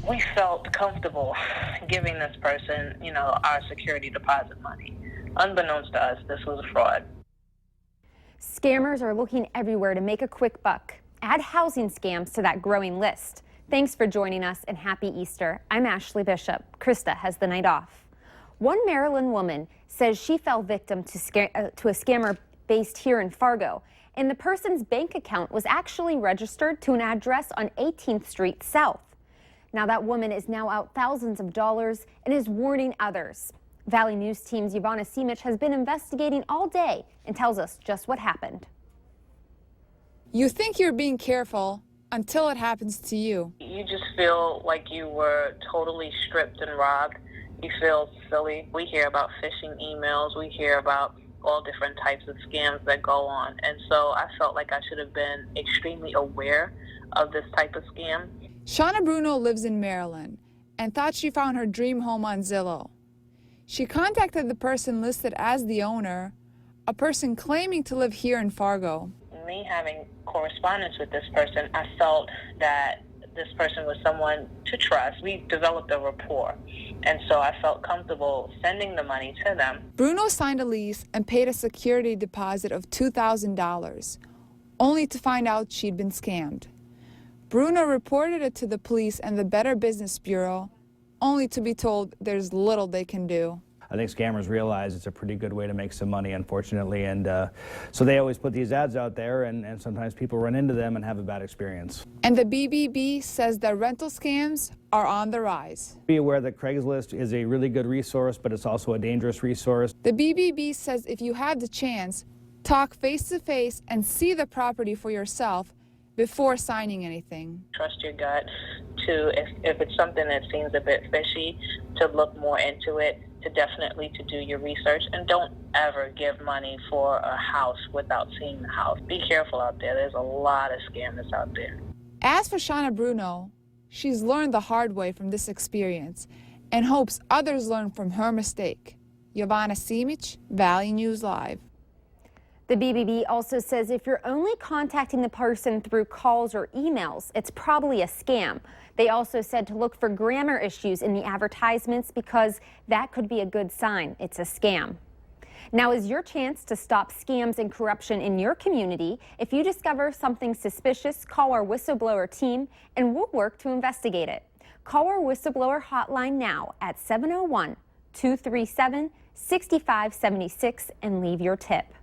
We felt comfortable giving this person, our security deposit money. Unbeknownst to us, this was a fraud. Scammers are looking everywhere to make a quick buck. Add housing scams to that growing list. Thanks for joining us and happy Easter. I'm Ashley Bishop. Krista has the night off. One Maryland woman says she fell victim to a scammer based here in Fargo, and the person's bank account was actually registered to an address on 18th Street South. Now that woman is now out thousands of dollars and is warning others. Valley News Team's Ivana Simic has been investigating all day and tells us just what happened. You think you're being careful until it happens to you. You just feel like you were totally stripped and robbed. You feel silly. We hear about phishing emails. We hear about all different types of scams that go on. And so I felt like I should have been extremely aware of this type of scam. Shauna Bruno lives in Maryland and thought she found her dream home on Zillow. She contacted the person listed as the owner, a person claiming to live here in Fargo. Me having correspondence with this person, I felt that this person was someone to trust. We developed a rapport, and so I felt comfortable sending the money to them. Bruno signed a lease and paid a security deposit of $2,000, only to find out she'd been scammed. Bruno reported it to the police and the Better Business Bureau, only to be told there's little they can do. I think scammers realize it's a pretty good way to make some money, unfortunately, and so they always put these ads out there, and sometimes people run into them and have a bad experience. And the BBB says that rental scams are on the rise. Be aware that Craigslist is a really good resource, but it's also a dangerous resource. The BBB says if you have the chance, talk face-to-face and see the property for yourself before signing anything. Trust your gut to, if it's something that seems a bit fishy, to look more into it, to definitely to do your research, and don't ever give money for a house without seeing the house. Be careful out there. There's a lot of scammers out there. As for Shauna Bruno, she's learned the hard way from this experience and hopes others learn from her mistake. Ivana Simic, Valley News Live. The BBB also says if you're only contacting the person through calls or emails, it's probably a scam. They also said to look for grammar issues in the advertisements because that could be a good sign it's a scam. Now is your chance to stop scams and corruption in your community. If you discover something suspicious, call our whistleblower team and we'll work to investigate it. Call our whistleblower hotline now at 701-237-6576 and leave your tip.